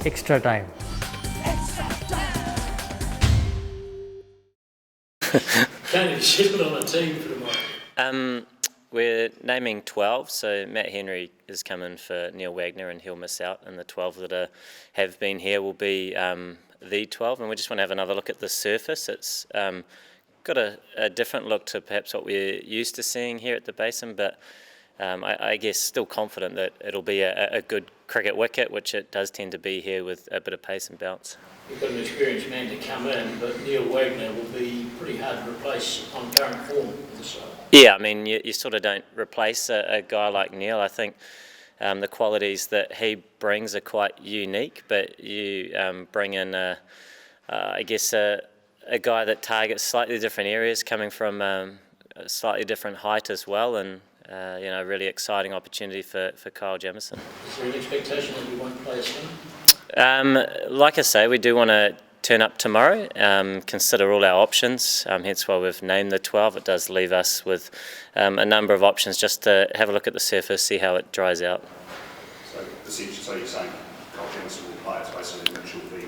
extra time. Kane, you put on a team for tomorrow? We're naming 12, so Matt Henry is coming for Neil Wagner and he'll miss out, and the 12 that have been here will be the 12, and we just want to have another look at the surface. It's got a different look to perhaps what we're used to seeing here at the Basin, but I guess still confident that it'll be a good cricket wicket, which it does tend to be here with a bit of pace and bounce. You've got an experienced man to come in, but Neil Wagner will be pretty hard to replace on current form of the side. Yeah, I mean, you sort of don't replace a guy like Neil. I think the qualities that he brings are quite unique, but you bring in, I guess, a guy that targets slightly different areas, coming from a slightly different height as well, and really exciting opportunity for Kyle Jamieson. Is there an expectation that you won't play a spinner? Like I say, we do want to turn up tomorrow, consider all our options, hence why we've named the 12. It does leave us with a number of options just to have a look at the surface, see how it dries out. So you're saying Kyle Jamieson will play, it's basically which will be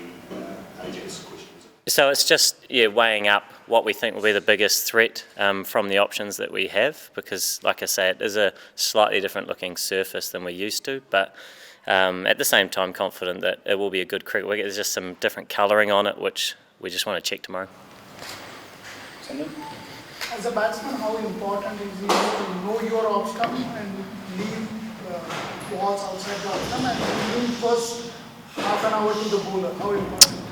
AJ's question, is it? So it's just weighing up what we think will be the biggest threat from the options that we have, because like I say, it is a slightly different looking surface than we're used to, but at the same time confident that it will be a good cricket wicket. There's just some different colouring on it which we just want to check tomorrow. As a batsman, how important is it to know your off stump and leave balls outside the off stump and leave first half an hour to the bowler? How important?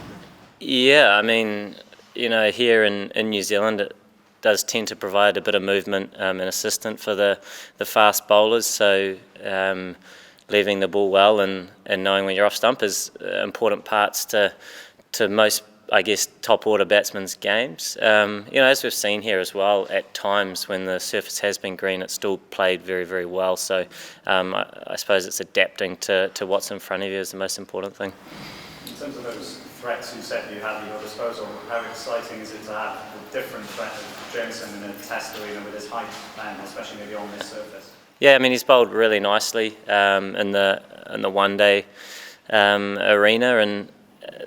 Yeah, I mean, here in New Zealand it does tend to provide a bit of movement and assistance for the fast bowlers, so leaving the ball well and knowing when you're off stump is important parts to most, I guess, top order batsmen's games. As we've seen here as well, at times when the surface has been green, it's still played very, very well. So I suppose it's adapting to what's in front of you is the most important thing. In terms of those threats you said you have at your disposal, how exciting is it to have a different threat of Jamieson in a test arena with his height, and especially maybe on this surface? Yeah, I mean, he's bowled really nicely in the one-day arena, and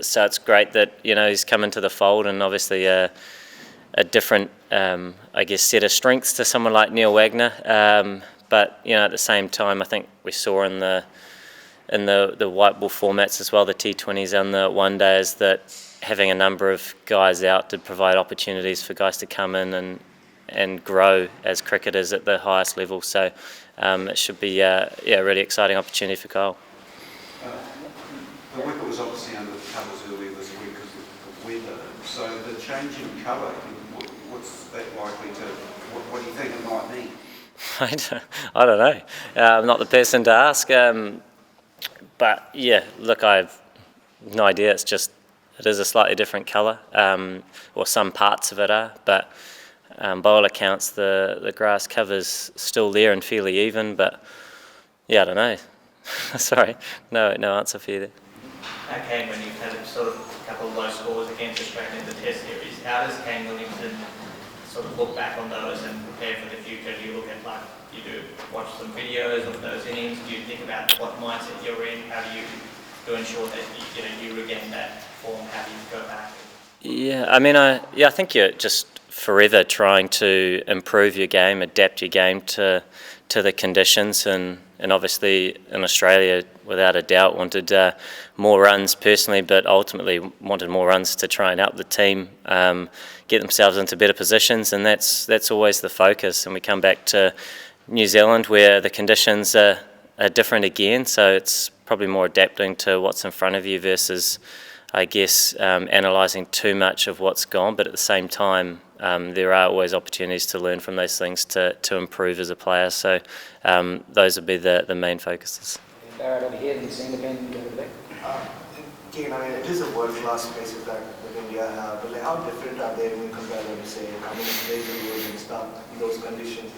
so it's great that he's come into the fold, and obviously a different, I guess, set of strengths to someone like Neil Wagner. But at the same time, I think we saw in the white ball formats as well, the T20s and the one-days, that having a number of guys out did provide opportunities for guys to come in and grow as cricketers at the highest level. So it should be a really exciting opportunity for Kyle. The wicket was obviously under the covers earlier this week because of weather. So the change in colour, what's that likely to? What do you think it might mean? I don't know. I'm not the person to ask. But yeah, look, I have no idea. It is a slightly different colour, or some parts of it are, but by all accounts the grass cover's still there and fairly even, but yeah, I don't know. Sorry, no answer for you there. Kane, when you've had sort of a couple of low scores against Australia in the Test series, how does Kane Williamson sort of look back on those and prepare for the future? Do you look at, you do watch some videos of those innings? Do you think about what mindset you're in? How do you ensure that you regain that form? How do you go back? Yeah, I mean, I think you're just forever trying to improve your game, adapt your game to the conditions, and obviously in Australia, without a doubt, wanted more runs personally, but ultimately wanted more runs to try and help the team get themselves into better positions, and that's always the focus. And we come back to New Zealand where the conditions are different again, so it's probably more adapting to what's in front of you versus, I guess, analysing too much of what's gone, but at the same time there are always opportunities to learn from those things to improve as a player, so those would be the main focuses. Barrett over here, and the independent over there. Kane, I mean, it is a world-class places that India have, but how different are they when you compare them to, say, coming into the and stuff in those conditions,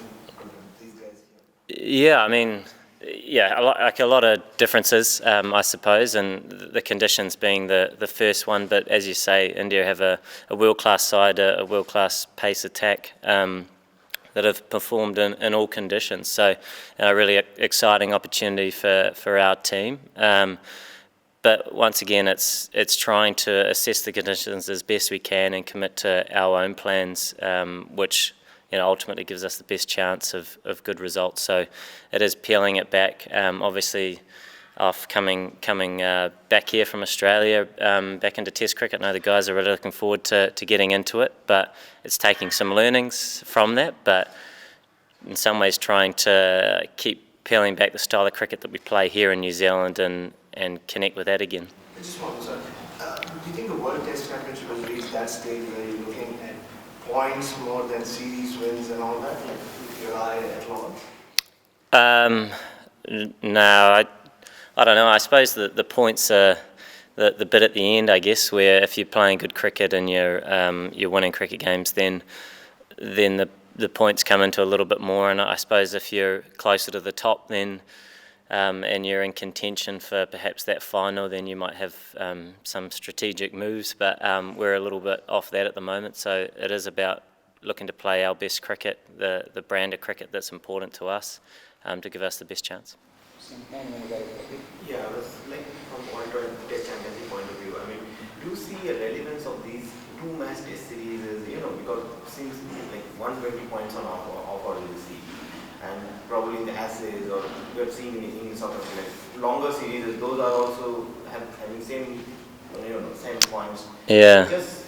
these guys here? Yeah, I mean, a lot of differences, I suppose, and the conditions being the first one. But as you say, India have a world-class side, a world-class pace attack that have performed in all conditions. So a really exciting opportunity for our team. but once again, it's trying to assess the conditions as best we can and commit to our own plans, which ultimately gives us the best chance of good results. So it is peeling it back. Obviously, coming back here from Australia, back into Test cricket, I know the guys are really looking forward to getting into it, but it's taking some learnings from that, but in some ways trying to keep peeling back the style of cricket that we play here in New Zealand and connect with that again. I just want to say, do you think the World Test Championship will reach that stage where you're looking at points more than series wins and all that, like with your eye at large? No, I don't know. I suppose the points are the bit at the end, I guess, where if you're playing good cricket and you're winning cricket games, then the points come into a little bit more. And I suppose if you're closer to the top, then and you're in contention for perhaps that final, then you might have some strategic moves. But we're a little bit off that at the moment. So it is about looking to play our best cricket, the brand of cricket that's important to us, to give us the best chance. Yeah, I was like from World Test Championship point of view. I mean, do you see a relevance of these two-match test series? Because it seems like 120 points on offer you see, and probably in the Ashes or you have seen in sort of like longer series, those are also having same points. Yeah. Just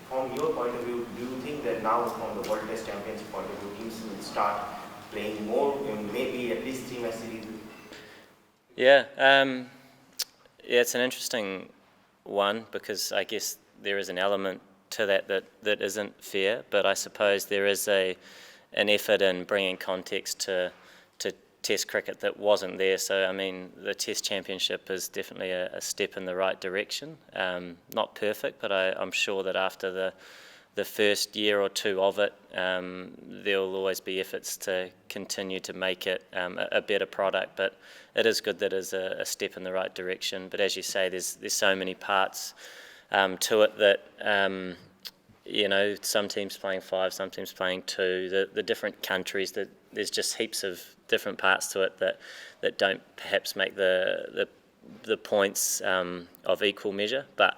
from your point of view, do you think that now from the World Test Championship point of view, teams will start playing more, maybe at least 3-match series? Yeah, it's an interesting one because I guess there is an element to that isn't fair, but I suppose there is an effort in bringing context to Test cricket that wasn't there. So I mean, the Test Championship is definitely a step in the right direction. Not perfect, but I'm sure that after the first year or two of it, there will always be efforts to continue to make it a better product. But it is good that it is a step in the right direction. But as you say, there's so many parts to it that some teams playing 5, some teams playing 2. The different countries, there's just heaps of different parts to it that don't perhaps make the points of equal measure. But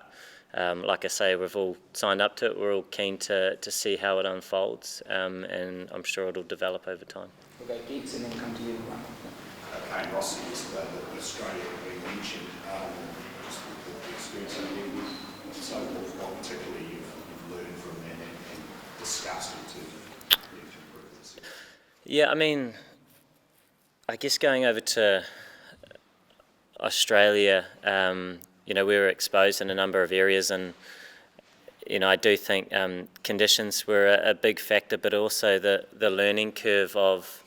like I say, we've all signed up to it. We're all keen to see how it unfolds, and I'm sure it'll develop over time. Okay, Geeks, and then come to you. Kane Rossi yesterday that Australia had been mentioned, just with the experience of you and so forth, what particularly you've learned from that and discussed in terms of improve this. Yeah, I mean, I guess going over to Australia, we were exposed in a number of areas, and I do think conditions were a big factor, but also the learning curve of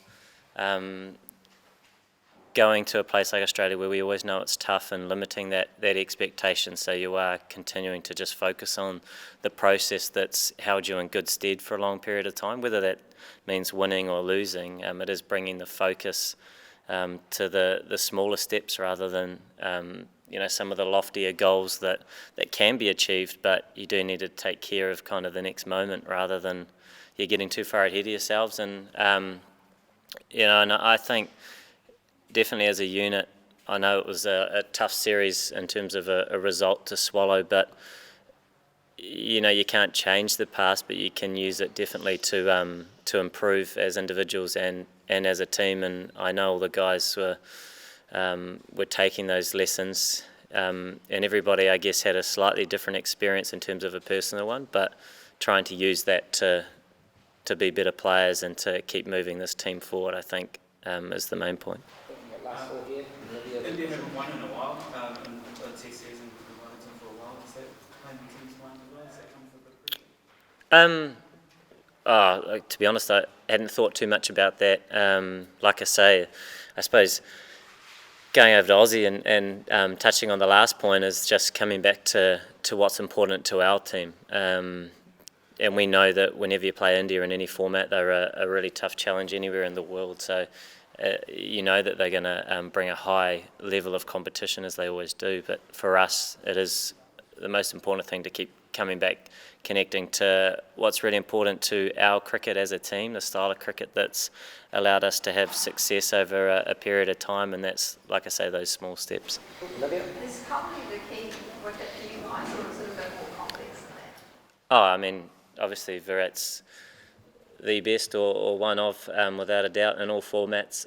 going to a place like Australia where we always know it's tough and limiting that expectation, so you are continuing to just focus on the process that's held you in good stead for a long period of time, whether that means winning or losing. It is bringing the focus to the smaller steps rather than some of the loftier goals that can be achieved, but you do need to take care of kind of the next moment rather than you're getting too far ahead of yourselves. And and I think definitely as a unit, I know it was a tough series in terms of a result to swallow, but you can't change the past, but you can use it definitely to improve as individuals and as a team. And I know all the guys were taking those lessons, and everybody, I guess, had a slightly different experience in terms of a personal one, but trying to use that to be better players and to keep moving this team forward, I think, is the main point. India haven't won in a while, in the Test season in Wellington for a while. Is that playing teams mind as well? Does that come for the cricket? To be honest, I hadn't thought too much about that. Like I say, I suppose going over to Aussie and touching on the last point is just coming back to what's important to our team. And we know that whenever you play India in any format, they're a really tough challenge anywhere in the world. So you know that they're going to bring a high level of competition, as they always do. But for us, it is the most important thing to keep coming back, connecting to what's really important to our cricket as a team, the style of cricket that's allowed us to have success over a period of time, and that's, like I say, those small steps. Olivia? There's currently Oh, I mean, obviously Virat's the best or one of, without a doubt, in all formats.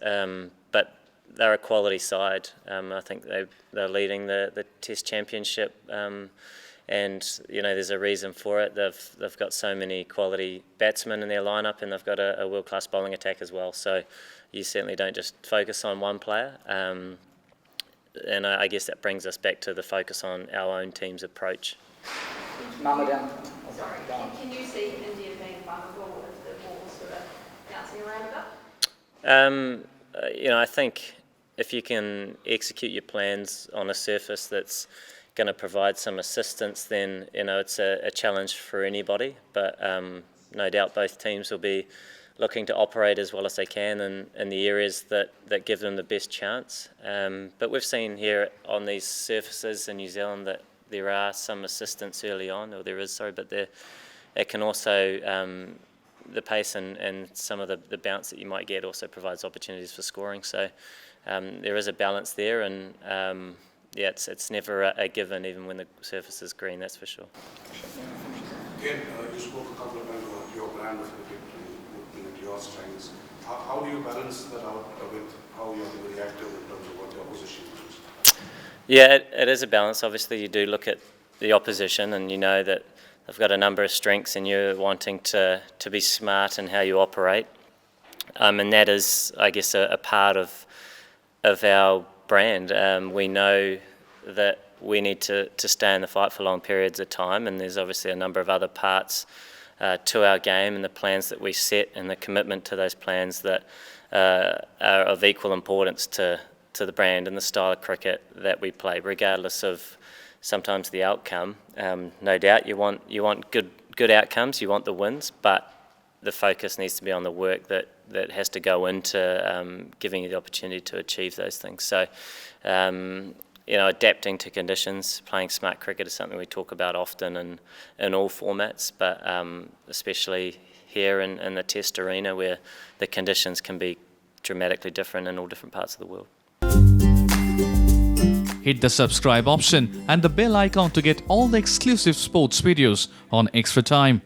But they're a quality side. I think they're leading the Test Championship, and there's a reason for it. They've got so many quality batsmen in their lineup, and they've got a world-class bowling attack as well. So you certainly don't just focus on one player. And I guess that brings us back to the focus on our own team's approach. Mama down. Sorry, can you see India being vulnerable if the ball's sort of bouncing around a bit? I think if you can execute your plans on a surface that's going to provide some assistance, then it's a challenge for anybody. But no doubt both teams will be looking to operate as well as they can in the areas that give them the best chance. But we've seen here on these surfaces in New Zealand that there are some assistance early on, or there is, sorry, but it can also, the pace and some of the bounce that you might get also provides opportunities for scoring. So there is a balance there, and it's never a given, even when the surface is green, that's for sure. Again, you spoke a couple of times about your brand of cricket, your strengths. How do you balance that out with how you're going to be reactive in terms of what the opposition does? Yeah, it is a balance. Obviously, you do look at the opposition, and you know that they've got a number of strengths, and you're wanting to be smart in how you operate. And that is, I guess, a part of our brand. We know that we need to stay in the fight for long periods of time, and there's obviously a number of other parts to our game and the plans that we set and the commitment to those plans that are of equal importance to the brand and the style of cricket that we play, regardless of sometimes the outcome. No doubt you want good outcomes, you want the wins, but the focus needs to be on the work that has to go into giving you the opportunity to achieve those things. So adapting to conditions, playing smart cricket is something we talk about often in all formats, but especially here in the Test arena, where the conditions can be dramatically different in all different parts of the world. Hit the subscribe option and the bell icon to get all the exclusive sports videos on Extra Time.